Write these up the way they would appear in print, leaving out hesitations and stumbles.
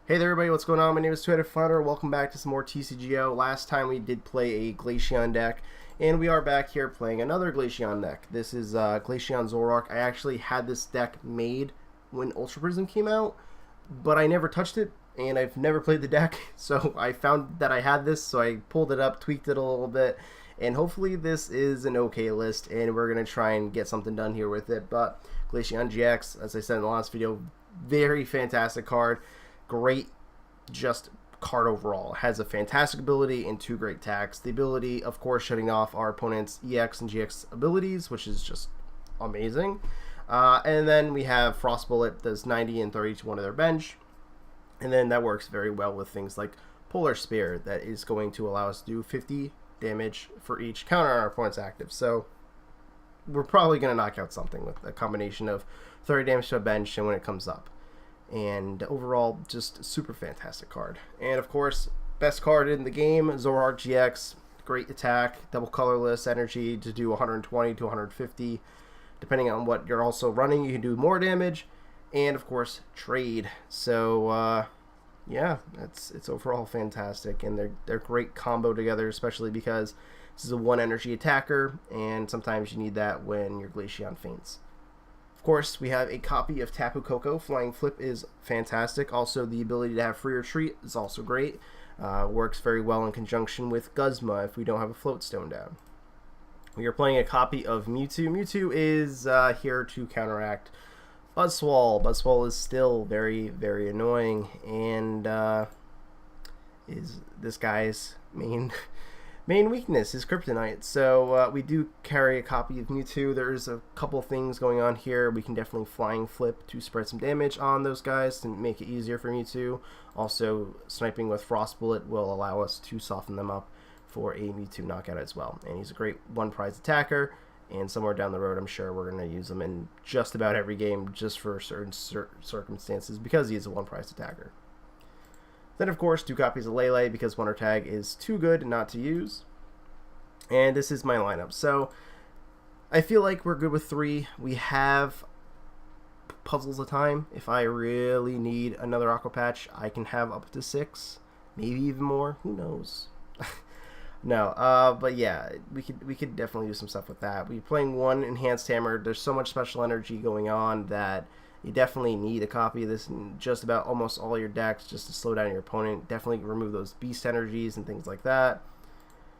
Hey there everybody, what's going on? My name is TwoHeadedFlounder. Welcome back to some more TCGO. Last time we did play a Glaceon deck, and we are back here playing another Glaceon deck. This is Glaceon Zoroark. I actually had this deck made when Ultra Prism came out, but I never touched it, and I've never played the deck, so I found that I had this, so I pulled it up, tweaked it a little bit, and hopefully this is an okay list, and we're going to try and get something done here with it. But glaceon-gx, as I said in the last video, very fantastic card. Great just card overall. It has a fantastic ability and two great attacks. The ability, of course, shutting off our opponent's EX and GX abilities, which is just amazing. And then we have Frost Bullet, does 90 and 30 to one of their bench. And then that works very well with things like Polar Spear, that is going to allow us to do 50 damage for each counter on our opponent's active. So we're probably going to knock out something with a combination of 30 damage to a bench and when it comes up. And overall, just super fantastic card. And of course, best card in the game, zoroark-gx. Great attack, double colorless energy to do 120 to 150. Depending on what you're also running, you can do more damage. And of course, trade. So yeah, it's overall fantastic, and they're great combo together, especially because this is a one energy attacker, and sometimes you need that when your Glaceon faints. Of course, we have a copy of Tapu Koko. Flying Flip is fantastic. Also, the ability to have free retreat is also great. Works very well in conjunction with Guzma if we don't have a float stone down. We are playing a copy of Mewtwo. Mewtwo is here to counteract Buzzwole. Buzzwole is still very, very annoying, and is this guy's main weakness is Kryptonite. So we do carry a copy of Mewtwo. There's a couple things going on here. We can definitely Flying Flip to spread some damage on those guys to make it easier for Mewtwo. Also, sniping with Frost Bullet will allow us to soften them up for a Mewtwo knockout as well. And he's a great one prize attacker, and somewhere down the road I'm sure we're going to use him in just about every game just for certain circumstances because he is a one prize attacker. Then, of course, two copies of Lele because Wonder Tag is too good not to use. And this is my lineup. So, I feel like we're good with three. We have puzzles at a time. If I really need another Aqua Patch, I can have up to 6. Maybe even more. Who knows? No, but yeah, we could definitely do some stuff with that. We're playing one Enhanced Hammer. There's so much special energy going on that you definitely need a copy of this in just about almost all your decks just to slow down your opponent. Definitely remove those beast energies and things like that.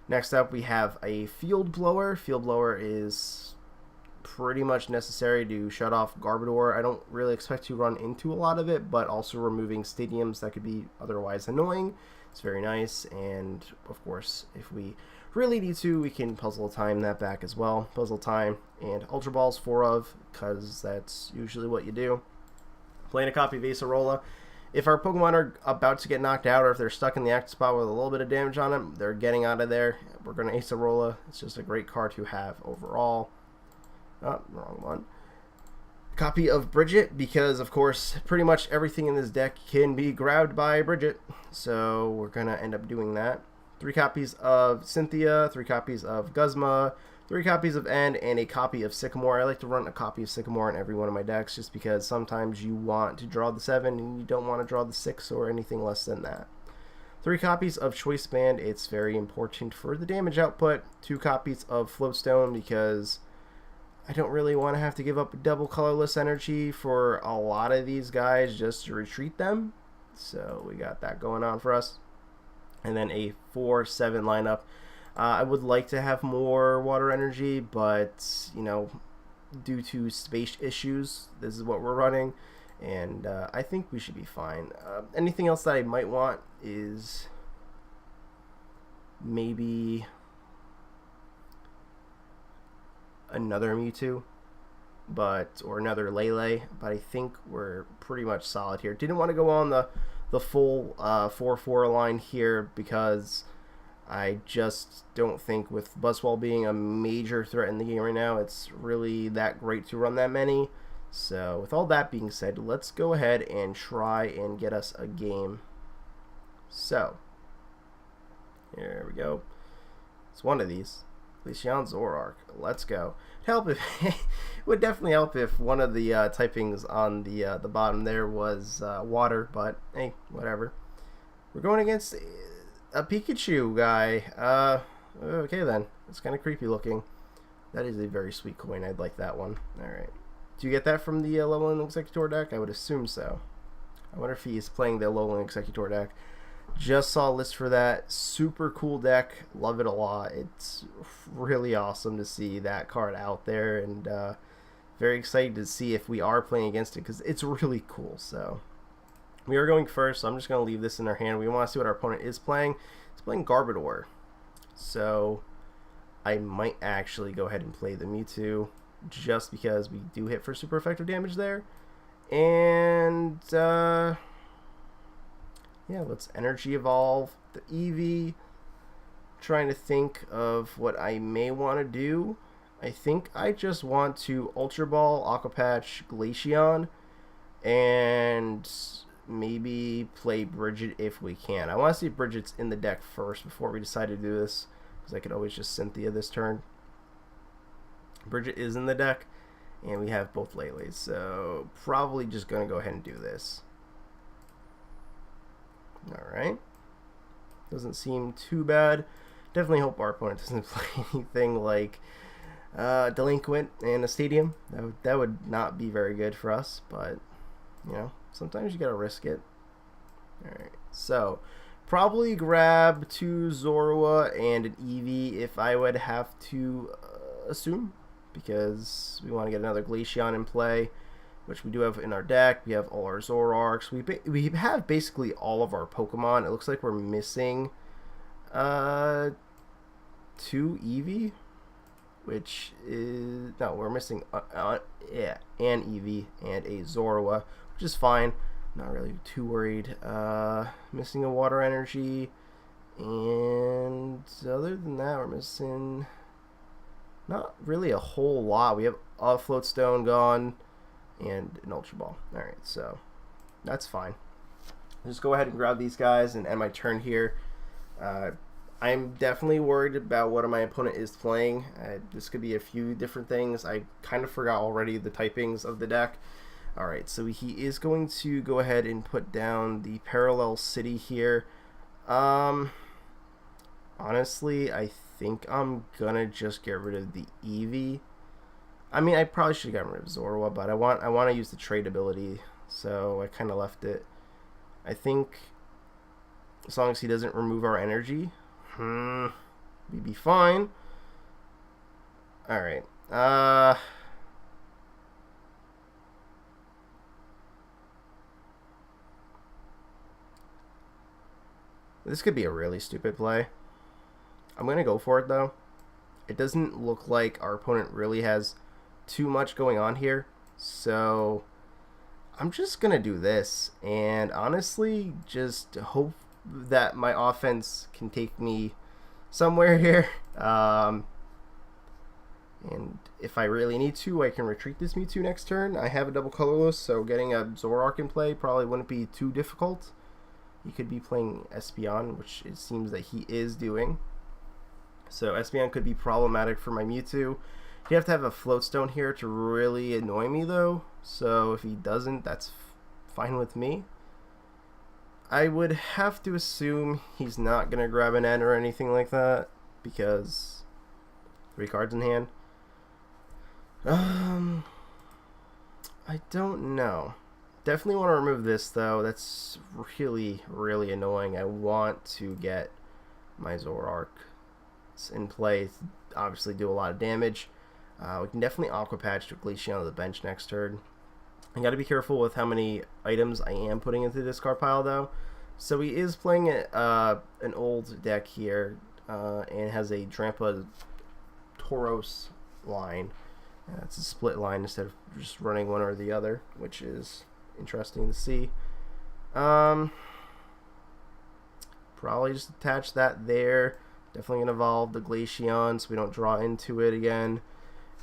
Next up, we have a Field Blower. Field Blower is pretty much necessary to shut off Garbodor. I don't really expect to run into a lot of it, but also removing stadiums that could be otherwise annoying. It's very nice, and of course, if we really need to, we can Puzzle Time that back as well. Puzzle Time and Ultra Balls 4 of, because that's usually what you do. Playing a copy of Acerola. If our Pokemon are about to get knocked out, or if they're stuck in the active spot with a little bit of damage on them, they're getting out of there. We're going to Acerola. It's just a great card to have overall. Oh, wrong one. Copy of Bridget, because of course pretty much everything in this deck can be grabbed by Bridget, so we're gonna end up doing that. 3 copies of Cynthia, 3 copies of Guzma, 3 copies of End, and a copy of Sycamore. I like to run a copy of Sycamore in every one of my decks just because sometimes you want to draw the 7 and you don't want to draw the 6 or anything less than that. 3 copies of Choice Band. It's very important for the damage output. 2 copies of Floatstone because I don't really want to have to give up double colorless energy for a lot of these guys just to retreat them. So we got that going on for us. And then a 4-7 lineup. I would like to have more water energy, but, you know, due to space issues, this is what we're running. And I think we should be fine. Anything else that I might want is maybe another Mewtwo, or another Lele, but I think we're pretty much solid here. Didn't want to go on the full 4-4 line here because I just don't think with Buzzwole being a major threat in the game right now, it's really that great to run that many. So with all that being said, let's go ahead and try and get us a game. So here we go. It's one of these. Glaceon Zoroark. Let's go. Help if would definitely help if one of the typings on the bottom there was water, but hey, whatever. We're going against a Pikachu guy. Okay then. It's kind of creepy looking. That is a very sweet coin. I'd like that one. Alright. Do you get that from the Alolan Executor deck? I would assume so. I wonder if he's playing the Alolan Executor deck. Just saw a list for that. Super cool deck. Love it a lot. It's really awesome to see that card out there, and very excited to see if we are playing against it because it's really cool. So we are going first, so I'm just going to leave this in our hand. We want to see what our opponent is playing. It's playing Garbodor. So I might actually go ahead and play the Mewtwo just because we do hit for super effective damage there. And yeah, let's energy evolve the Eevee. Trying to think of what I may want to do. I think I just want to Ultra Ball, Aqua Patch, Glaceon, and maybe play Bridget if we can. I want to see if Bridget's in the deck first before we decide to do this, because I could always just Cynthia this turn. Bridget is in the deck, and we have both Lele's, so probably just going to go ahead and do this. Alright. Doesn't seem too bad. Definitely hope our opponent doesn't play anything like Delinquent and a Stadium. That would not be very good for us, but, you know, sometimes you gotta risk it. Alright, so probably grab 2 Zorua and an Eevee if I would have to assume, because we want to get another Glaceon in play, which we do have in our deck. We have all our Zoroarks. We have basically all of our Pokemon. It looks like we're missing 2 Eevee, which is... No, we're missing yeah, an Eevee and a Zorua, which is fine. Not really too worried. Missing a Water Energy, and other than that, we're missing not really a whole lot. We have a Float Stone gone and an Ultra Ball. Alright, so that's fine. Just go ahead and grab these guys and end my turn here. I'm definitely worried about what my opponent is playing. This could be a few different things. I kind of forgot already the typings of the deck. Alright, so he is going to go ahead and put down the Parallel City here. Honestly, I think I'm gonna just get rid of the Eevee. I mean, I probably should have gotten rid of Zorua, but I want to use the trade ability, so I kind of left it. I think as long as he doesn't remove our energy, we'd be fine. Alright. This could be a really stupid play. I'm going to go for it, though. It doesn't look like our opponent really has too much going on here, so I'm just gonna do this and honestly just hope that my offense can take me somewhere here, and if I really need to, I can retreat this Mewtwo next turn. I have a double colorless, so getting a Zoroark in play probably wouldn't be too difficult. He could be playing Espeon, which it seems that he is doing, so Espeon could be problematic for my Mewtwo. You have to have a Float Stone here to really annoy me, though. So if he doesn't, that's fine with me. I would have to assume he's not going to grab an N or anything like that, because 3 cards in hand. I don't know. Definitely want to remove this, though. That's really, really annoying. I want to get my Zoroark in play. Obviously do a lot of damage. We can definitely Aqua Patch to Glaceon on the bench next turn. I got to be careful with how many items I am putting into the discard pile, though. So he is playing an old deck here, and has a Drampa Tauros line. It's a split line instead of just running one or the other, which is interesting to see. Probably just attach that there. Definitely gonna evolve the Glaceon so we don't draw into it again.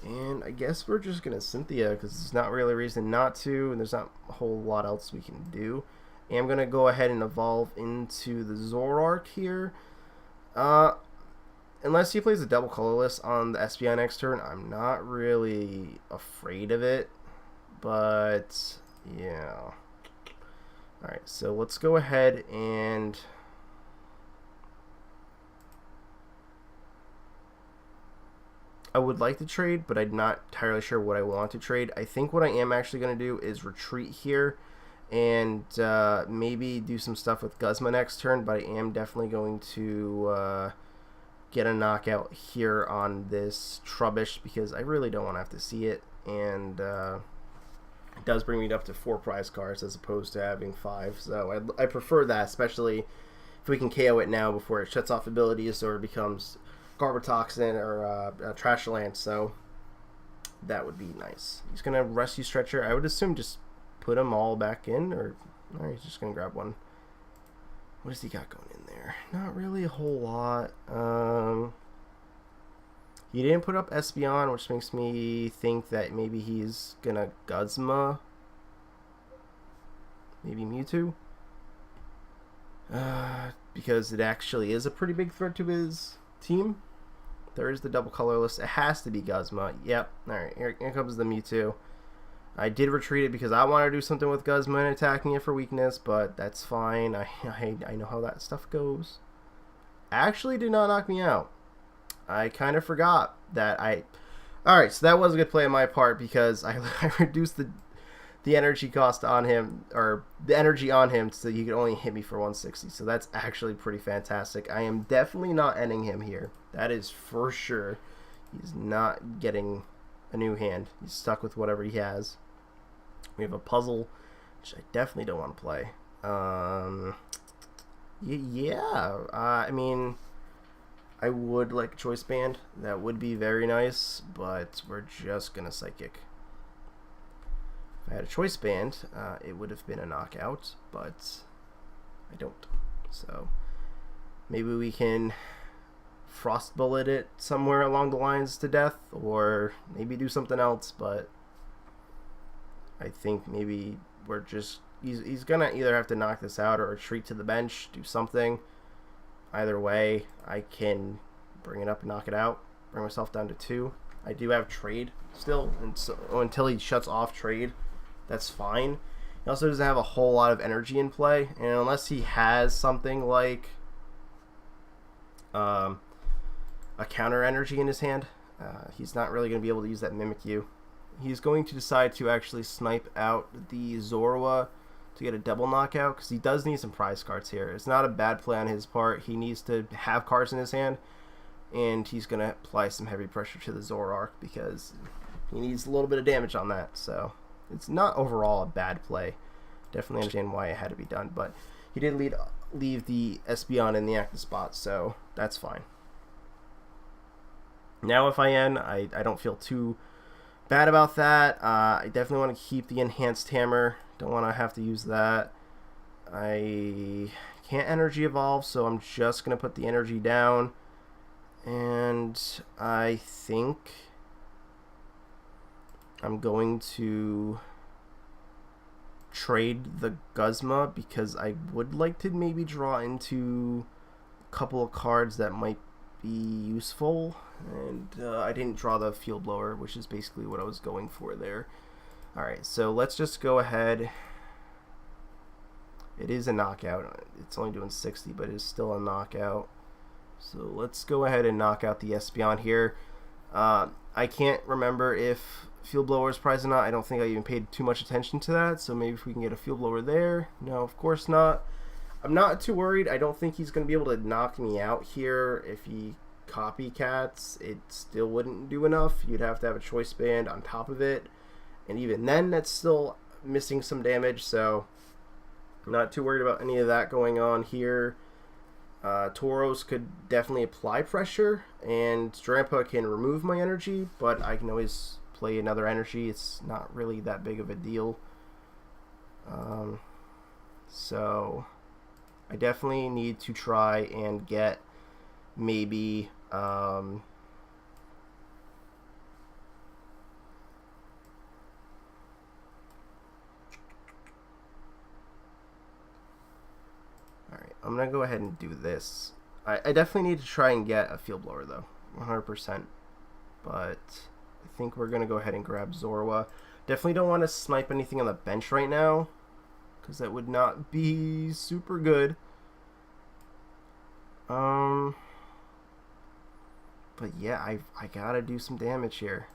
And I guess we're just gonna Cynthia because there's not really a reason not to, and there's not a whole lot else we can do. And I'm gonna go ahead and evolve into the Zoroark here. unless he plays a double colorless on the Espeon next turn, I'm not really afraid of it. But yeah. Alright, so let's go ahead and I would like to trade, but I'm not entirely sure what I want to trade. I think what I am actually going to do is retreat here and maybe do some stuff with Guzma next turn, but I am definitely going to get a knockout here on this Trubbish because I really don't want to have to see it, and it does bring me up to 4 prize cards as opposed to having 5, so I prefer that, especially if we can KO it now before it shuts off abilities or becomes Garbotoxin or Trash Lance, so that would be nice. He's going to Rescue Stretcher. I would assume just put them all back in, or no, he's just going to grab one. What does he got going in there? Not really a whole lot. He didn't put up Espeon, which makes me think that maybe he's going to Guzma. Maybe Mewtwo. Because it actually is a pretty big threat to his team. There is the double colorless. It has to be Guzma. Yep. Alright, here comes the Mewtwo. I did retreat it because I want to do something with Guzma and attacking it for weakness, but that's fine. I know how that stuff goes. Actually did not knock me out. I kind of forgot that Alright, so that was a good play on my part because I reduced the energy cost on him, or the energy on him, so he could only hit me for 160. So that's actually pretty fantastic. I am definitely not ending him here. That is for sure. He's not getting a new hand. He's stuck with whatever he has. We have a puzzle, which I definitely don't want to play. Yeah. I mean, I would like a Choice Band. That would be very nice, but we're just going to Psychic. If I had a Choice Band, it would have been a knockout, but I don't. So maybe we can Frost Bullet it somewhere along the lines to death, or maybe do something else, but I think maybe we're just... He's going to either have to knock this out or retreat to the bench, do something. Either way, I can bring it up and knock it out, bring myself down to 2. I do have Trade still, and so until he shuts off Trade, that's fine. He also doesn't have a whole lot of energy in play, and unless he has something like a counter energy in his hand, he's not really going to be able to use that Mimikyu. He's going to decide to actually snipe out the Zorua to get a double knockout, because he does need some prize cards here. It's not a bad play on his part. He needs to have cards in his hand, and he's going to apply some heavy pressure to the Zoroark because he needs a little bit of damage on that. So it's not overall a bad play. Definitely understand why it had to be done, but he did leave the Espeon in the active spot, so that's fine. Now if I end, I don't feel too bad about that. I definitely want to keep the Enhanced Hammer. Don't want to have to use that. I can't Energy Evolve, so I'm just going to put the energy down. And I think I'm going to trade the Guzma because I would like to maybe draw into a couple of cards that might be useful. And I didn't draw the Field Blower, which is basically what I was going for there. Alright, so let's just go ahead. It is a knockout. It's only doing 60, but it is still a knockout. So let's go ahead and knock out the Espeon here. I can't remember if Field Blower is prized or not. I don't think I even paid too much attention to that. So maybe if we can get a Field Blower there. No, of course not. I'm not too worried. I don't think he's going to be able to knock me out here. If he copycats, it still wouldn't do enough. You'd have to have a Choice Band on top of it. And even then, that's still missing some damage. So I'm not too worried about any of that going on here. Tauros could definitely apply pressure, and Drampa can remove my energy, but I can always play another energy. It's not really that big of a deal. So I definitely need to try and get maybe I'm going to go ahead and do this. I definitely need to try and get a field blower though, 100%. But I think we're gonna go ahead and grab Zorua. Definitely don't want to snipe anything on the bench right now, because that would not be super good. But yeah, I gotta do some damage here.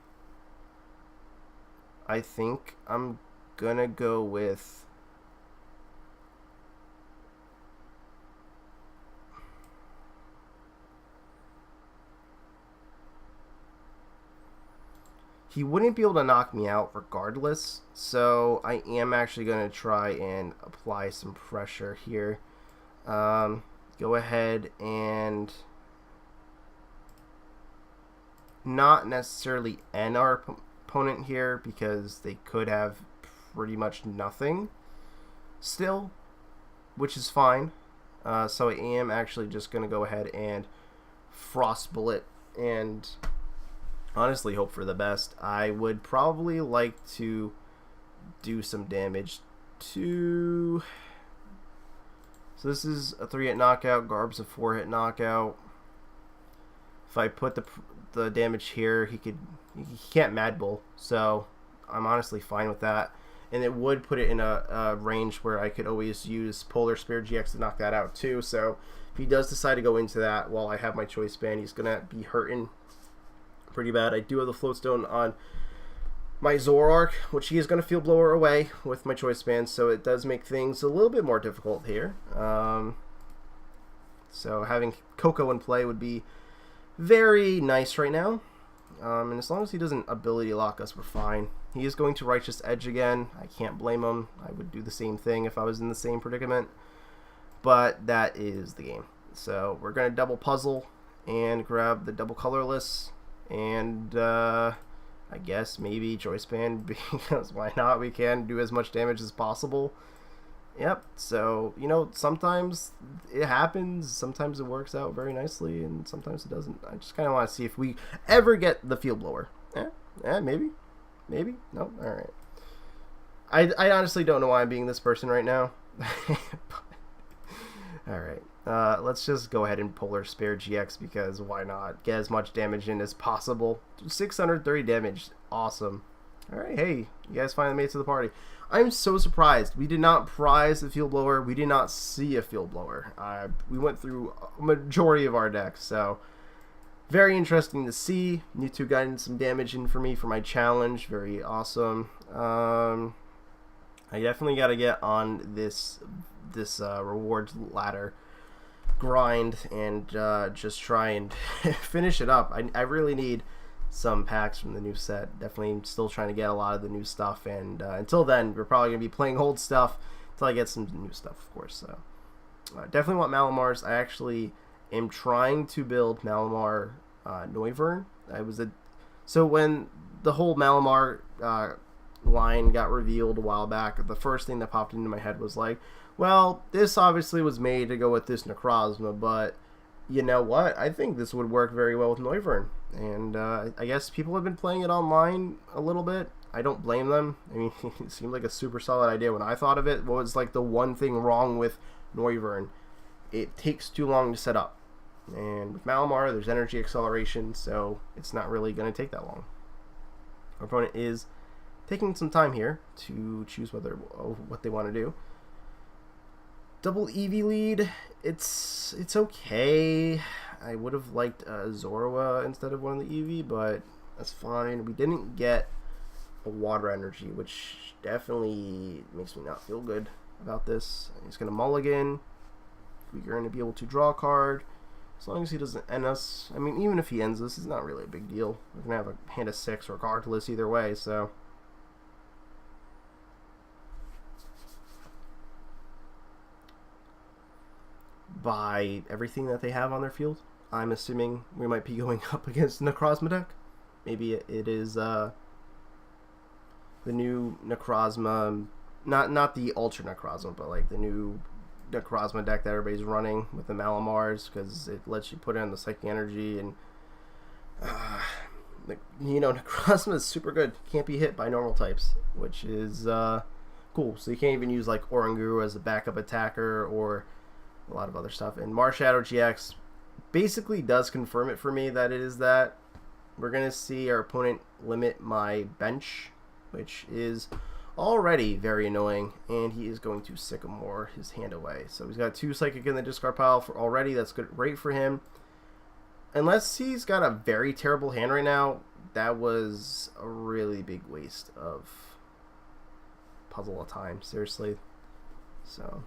I think I'm gonna go with he wouldn't be able to knock me out regardless, so I am actually going to try and apply some pressure here. Go ahead and not necessarily end our opponent here, because they could have pretty much nothing still, which is fine. So I am actually just going to go ahead and Frost Bullet and honestly hope for the best. I would probably like to do some damage to... So this is a 3-hit knockout, Garb's a 4-hit knockout. If I put the damage here, he can't Mad Bull, so I'm honestly fine with that. And it would put it in a range where I could always use Polar Spirit GX to knock that out too. So if he does decide to go into that while I have my Choice Band, he's gonna be hurting pretty bad. I do have the Float Stone on my Zoroark, which he is going to Field Blower away with my Choice Band, so it does make things a little bit more difficult here. So having Coco in play would be very nice right now. And as long as he doesn't ability lock us, we're fine. He is going to Righteous Edge again. I can't blame him. I would do the same thing if I was in the same predicament. But that is the game. So we're going to double puzzle and grab the double colorless. And I guess maybe Choice Band, because why not? We can do as much damage as possible. Yep, so, you know, sometimes it happens, sometimes it works out very nicely, and sometimes it doesn't. I just kind of want to see if we ever get the Field Blower. Maybe? Maybe? No? Alright. I honestly don't know why I'm being this person right now. Alright. Let's just go ahead and Polar Spirit GX, because why not? Get as much damage in as possible. 630 damage. Awesome. Alright, hey, you guys finally made it to the party. I'm so surprised. We did not prize the Field Blower. We did not see a Field Blower. We went through a majority of our decks, so very interesting to see. You two got some damage in for me for my challenge. Very awesome. I definitely got to get on this rewards ladder grind and just try and finish it up. I really need some packs from the new set. Definitely still trying to get a lot of the new stuff, and until then we're probably going to be playing old stuff until I get some new stuff, of course. So definitely want Malamars. I actually am trying to build Malamar Noivern. So when the whole Malamar line got revealed a while back, the first thing that popped into my head was like, well, this obviously was made to go with this Necrozma, but you know what? I think this would work very well with Noivern. And I guess people have been playing it online a little bit. I don't blame them. I mean, it seemed like a super solid idea when I thought of it. What was like the one thing wrong with Noivern? It takes too long to set up. And with Malamar, there's energy acceleration, so it's not really going to take that long. Our opponent is taking some time here to choose what they want to do. Double Eevee lead, it's okay. I would have liked Zorua instead of one of the Eevee, but that's fine. We didn't get a Water Energy, which definitely makes me not feel good about this. He's going to mulligan. We're going to be able to draw a card. As long as he doesn't end us. I mean, even if he ends us, it's not really a big deal. We're going to have a hand of 6 regardless either way, so... By everything that they have on their field, I'm assuming we might be going up against Necrozma deck. Maybe it is the new Necrozma, not the Ultra Necrozma, but like the new Necrozma deck that everybody's running with the Malamars, because it lets you put in the Psychic Energy, and you know, Necrozma is super good. Can't be hit by normal types, which is cool. So you can't even use like Oranguru as a backup attacker or a lot of other stuff. And Marshadow GX, basically does confirm it for me that it is that. We're going to see our opponent limit my bench, which is already very annoying, and he is going to Sycamore his hand away. So he's got 2 Psychic in the discard pile for already. That's good, great for him. Unless he's got a very terrible hand right now, that was a really big waste of puzzle of time, seriously. So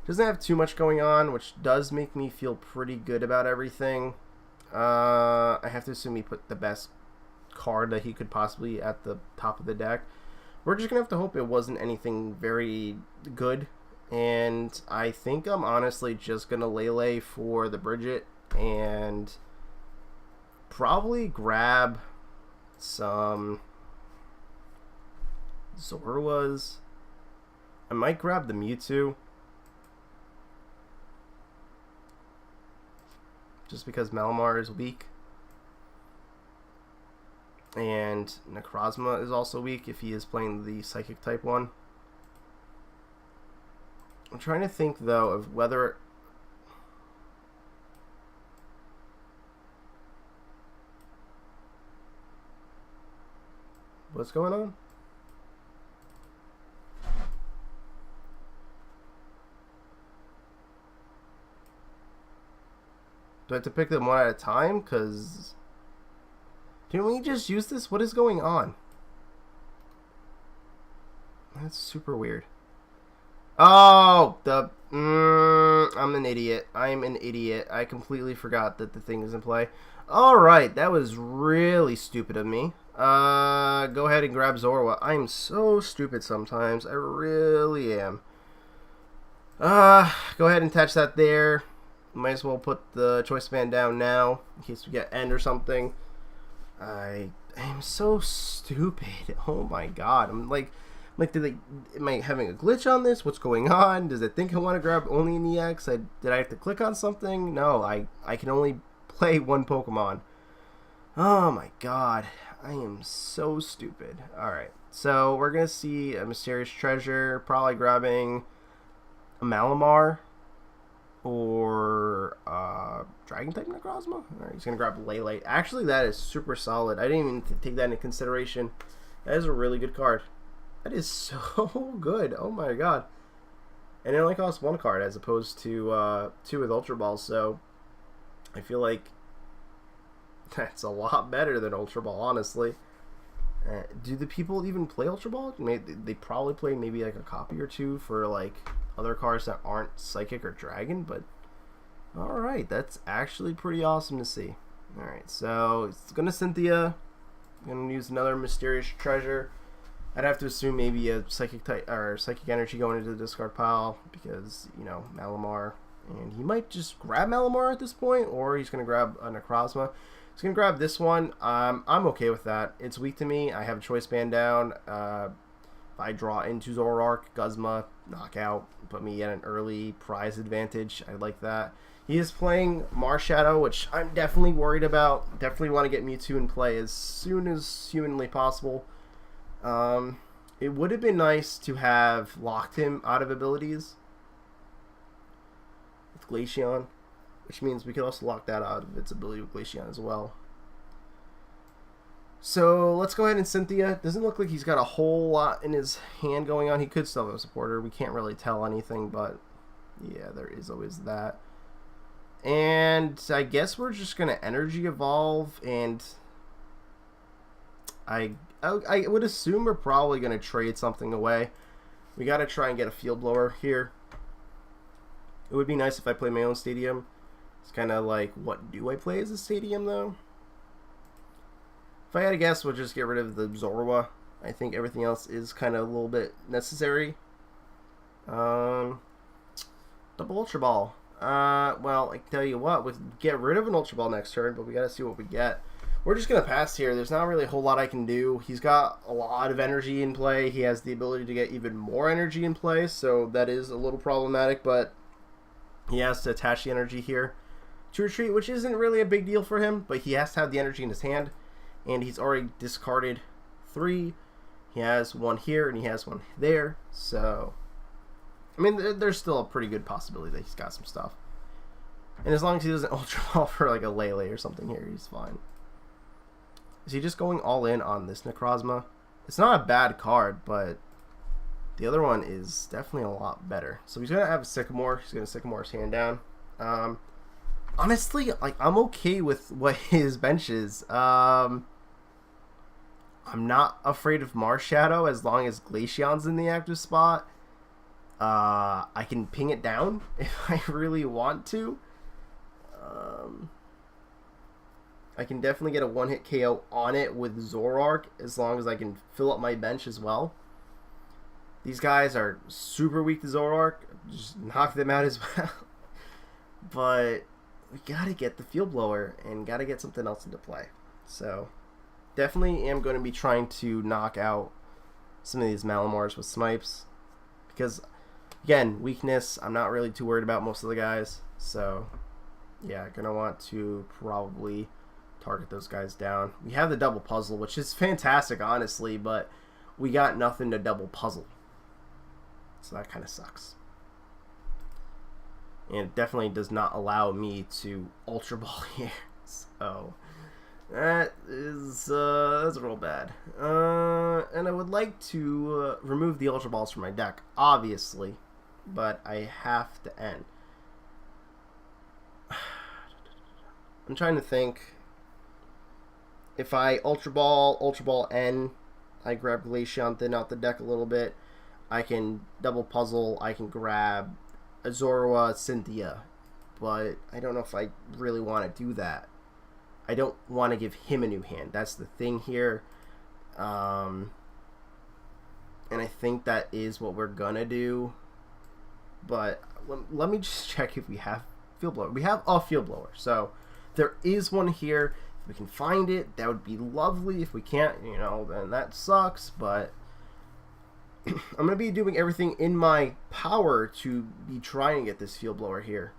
doesn't have too much going on, which does make me feel pretty good about everything. I have to assume he put the best card that he could possibly at the top of the deck. We're just gonna have to hope it wasn't anything very good, and I think I'm honestly just gonna lay for the Bridget and probably grab some Zorwas. I might grab the Mewtwo, just because Malamar is weak. And Necrozma is also weak if he is playing the Psychic type one. I'm trying to think, though, of whether... What's going on? Do I have to pick them one at a time? Because... Can we just use this? What is going on? That's super weird. Oh! I'm an idiot. I'm an idiot. I completely forgot that the thing is in play. Alright, that was really stupid of me. Go ahead and grab Zorua. I'm so stupid sometimes. I really am. Go ahead and attach that there. Might as well put the choice band down now in case we get end or something. I am so stupid. Oh my god. I'm like, am I having a glitch on this? What's going on? Does it think I want to grab only an EX? Did I have to click on something? No, I can only play one Pokemon. Oh my god. I am so stupid. Alright, so we're going to see a Mysterious Treasure, probably grabbing a Malamar. Or Dragon type Necrozma? Alright, he's gonna grab Lele. Actually, that is super solid. I didn't even take that into consideration. That is a really good card. That is so good. Oh my god. And it only costs 1 card as opposed to 2 with Ultra Balls, so I feel like that's a lot better than Ultra Ball, honestly. Do the people even play Ultra Ball? They probably play maybe like a copy or 2 for like other cards that aren't Psychic or Dragon, but alright, that's actually pretty awesome to see. Alright, so it's gonna Cynthia. I'm gonna use another Mysterious Treasure. I'd have to assume maybe a Psychic type or Psychic Energy going into the discard pile because, you know, Malamar. And he might just grab Malamar at this point, or he's gonna grab a Necrozma. He's gonna grab this one. I'm okay with that. It's weak to me. I have a choice band down. If I draw into Zoroark, Guzma, knockout, put me at an early prize advantage. I like that. He is playing Marshadow, which I'm definitely worried about. Definitely want to get Mewtwo in play as soon as humanly possible. It would have been nice to have locked him out of abilities with Glaceon, which means we could also lock that out of its ability with Glaceon as well. So let's go ahead and Cynthia. Doesn't look like he's got a whole lot in his hand going on. He could still have a supporter. We can't really tell anything, but yeah, there is always that. And I guess we're just going to Energy Evolve, and I would assume we're probably going to trade something away. We got to try and get a Field Blower here. It would be nice if I play my own Stadium. It's kind of like, what do I play as a Stadium, though? If I had to guess, we'll just get rid of the Zorua. I think everything else is kind of a little bit necessary. Double Ultra Ball. Well, I can tell you what, we get rid of an Ultra Ball next turn, but we gotta see what we get. We're just gonna pass here. There's not really a whole lot I can do. He's got a lot of energy in play. He has the ability to get even more energy in play, so that is a little problematic, but he has to attach the energy here to retreat, which isn't really a big deal for him, but he has to have the energy in his hand. And he's already discarded 3. He has 1 here and he has 1 there. So, I mean, there's still a pretty good possibility that he's got some stuff. And as long as he doesn't Ultra Ball for like a Lele or something here, he's fine. Is he just going all in on this Necrozma? It's not a bad card, but the other one is definitely a lot better. So he's going to have a Sycamore. He's going to Sycamore his hand down. Honestly, like, I'm okay with what his bench is. I'm not afraid of Marshadow as long as Glaceon's in the active spot. I can ping it down if I really want to. I can definitely get a one-hit KO on it with Zoroark as long as I can fill up my bench as well. These guys are super weak to Zoroark. Just knock them out as well. But we gotta get the Field Blower and gotta get something else into play. So definitely am going to be trying to knock out some of these Malamars with Snipes. Because, again, weakness, I'm not really too worried about most of the guys. So, yeah, going to want to probably target those guys down. We have the double puzzle, which is fantastic, honestly, but we got nothing to double puzzle. So that kind of sucks. And it definitely does not allow me to Ultra Ball here. So that is that's real bad. And I would like to remove the Ultra Balls from my deck, obviously, but I have to end. I'm trying to think. If I Ultra Ball N, I grab Glaceon, thin out the deck a little bit. I can double puzzle. I can grab a Zorua Cynthia, but I don't know if I really want to do that. I don't want to give him a new hand. That's the thing here. And I think that is what we're gonna do. But let me just check if we have Field Blower. We have a Field Blower, so there is one here. If we can find it, that would be lovely. If we can't, you know, then that sucks. But I'm going to be doing everything in my power to be trying to get this Field Blower here.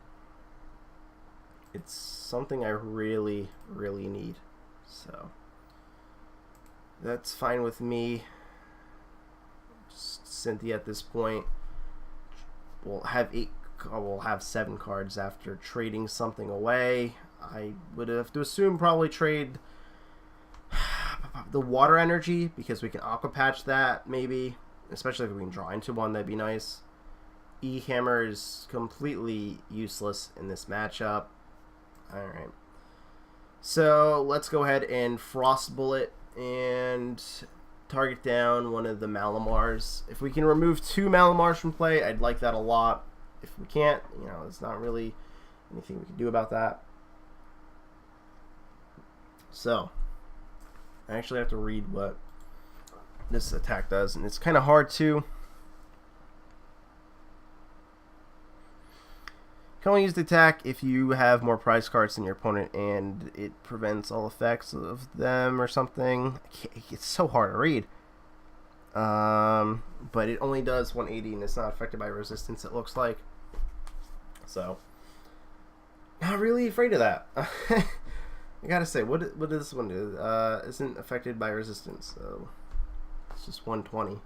It's something I really, really need. So that's fine with me. Just Cynthia at this point. We'll have 7 cards after trading something away. I would have to assume probably trade the Water Energy because we can Aqua Patch that maybe. Especially if we can draw into one, that'd be nice. E-Hammer is completely useless in this matchup. Alright. So let's go ahead and Frost Bullet and target down one of the Malamars. If we can remove 2 Malamars from play, I'd like that a lot. If we can't, you know, there's not really anything we can do about that. So, I actually have to read what this attack does, and it's kind of hard to. You can only use the attack if you have more prize cards than your opponent, and it prevents all effects of them or something. It's so hard to read. But it only does 180, and it's not affected by resistance, it looks like. So, not really afraid of that. I gotta say, what does this one do? Isn't affected by resistance, so it's just 120.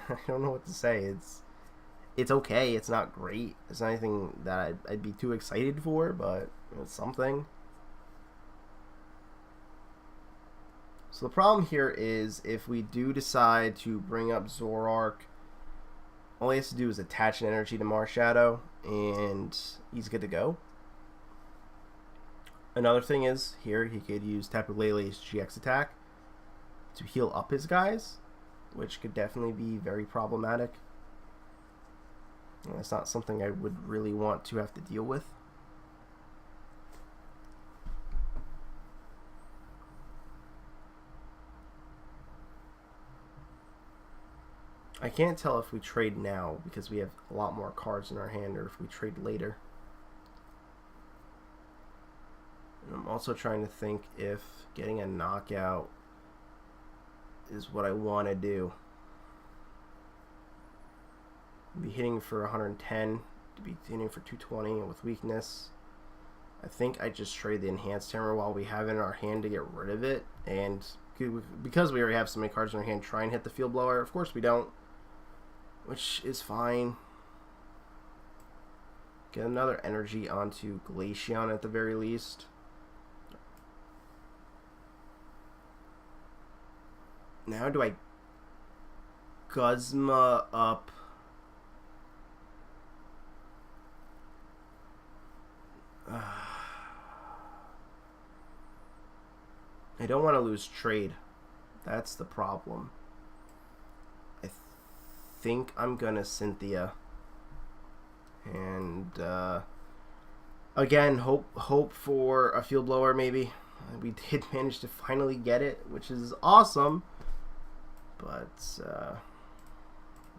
I don't know what to say. It's okay. It's not great. It's not anything that I'd be too excited for, but it's something. So the problem here is if we do decide to bring up Zoroark, all he has to do is attach an energy to Marshadow, and he's good to go. Another thing is, here he could use Tapu Lele's GX attack to heal up his guys, which could definitely be very problematic. And it's not something I would really want to have to deal with. I can't tell if we trade now because we have a lot more cards in our hand, or if we trade later. And I'm also trying to think if getting a knockout is what I want to do. Be hitting for 110, to be hitting for 220 with weakness. I think I just trade the enhanced hammer while we have it in our hand to get rid of it, and because we already have so many cards in our hand, try and hit the Field Blower. Of course we don't. which is fine. Get another energy onto Glaceon at the very least. Now do I Guzma up? I don't want to lose trade. That's the problem. I think I'm gonna Cynthia. And again, hope for a field blower maybe. We did manage to finally get it, which is awesome. But I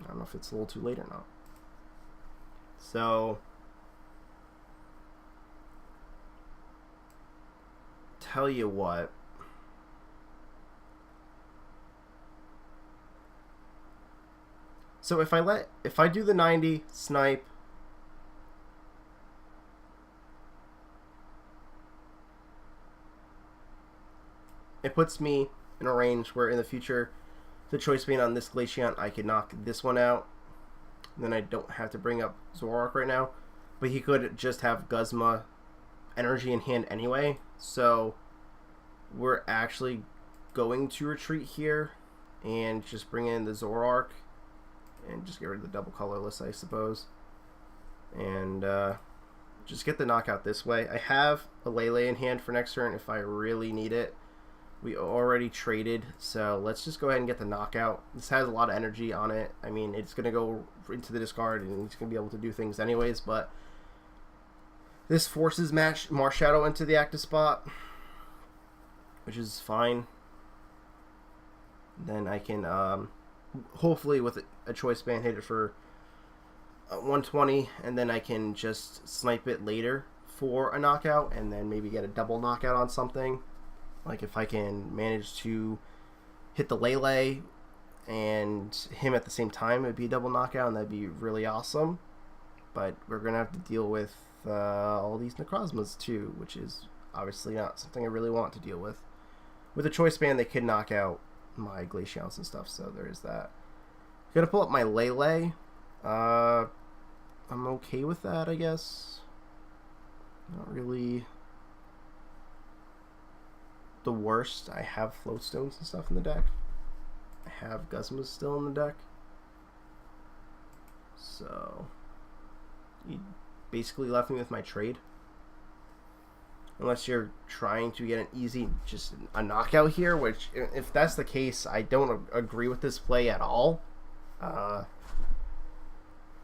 don't know if it's a little too late or not. So tell you what. So if I do the 90 snipe, it puts me in a range where in the future, the choice being on this Glaceon, I could knock this one out. Then I don't have to bring up Zoroark right now. But he could just have Guzma energy in hand anyway. So we're actually going to retreat here and just bring in the Zoroark and just get rid of the double colorless, I suppose. And just get the knockout this way. I have a Lele in hand for next turn if I really need it. We already traded, so let's just go ahead and get the knockout. This has a lot of energy on it. I mean, it's going to go into the discard, and it's going to be able to do things anyways, but this forces Marshadow into the active spot, which is fine. Then I can, hopefully with a choice band, hit it for 120, and then I can just snipe it later for a knockout, and then maybe get a double knockout on something. Like if I can manage to hit the Lele and him at the same time, it'd be a double knockout, and that'd be really awesome. But we're going to have to deal with all these Necrozmas too, which is obviously not something I really want to deal with. With a choice band, they could knock out my Glaceons and stuff, so there is that. I'm going to pull up my Lele. I'm okay with that, I guess. Not really the worst. I have Floatstones and stuff in the deck. I have Guzmas still in the deck. So you basically left me with my trade. Unless you're trying to get an easy, just a knockout here, which if that's the case, I don't agree with this play at all.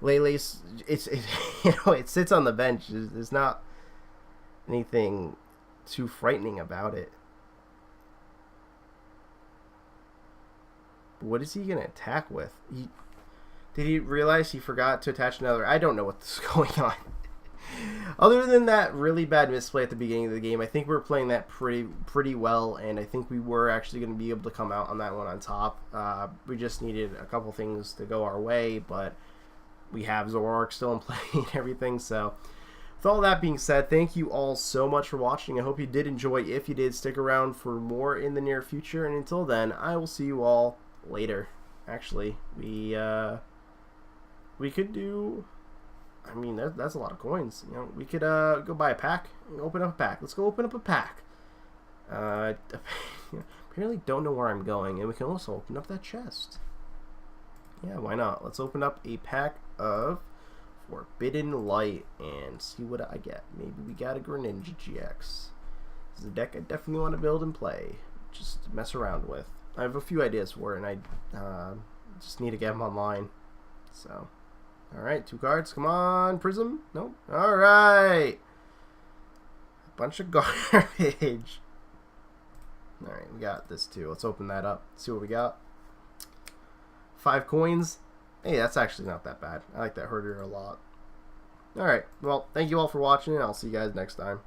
Lele's, it sits on the bench. There's not anything too frightening about it. What is he going to attack with? Did he realize he forgot to attach another? I don't know what's going on. Other than that really bad misplay at the beginning of the game, I think we were playing that pretty well, and I think we were actually going to be able to come out on that one on top. We just needed a couple things to go our way, but we have Zoroark still in play and everything. So with all that being said, thank you all so much for watching. I hope you did enjoy. If you did, stick around for more in the near future, and until then, I will see you all later. Actually, we could do, I mean, that's a lot of coins. You know, we could go buy a pack and open up a pack. Let's go open up a pack. Apparently don't know where I'm going, and we can also open up that chest. Yeah, why not? Let's open up a pack of Forbidden Light and see what I get. Maybe we got a glaceon-gx. This is a deck I definitely want to build and play. Just mess around with. I have a few ideas for it, and I just need to get them online. So, alright, 2 cards. Come on, Prism. Nope. Alright. A bunch of garbage. Alright, we got this too. Let's open that up. See what we got. 5 coins. Hey, that's actually not that bad. I like that herder a lot. Alright, well, thank you all for watching, and I'll see you guys next time.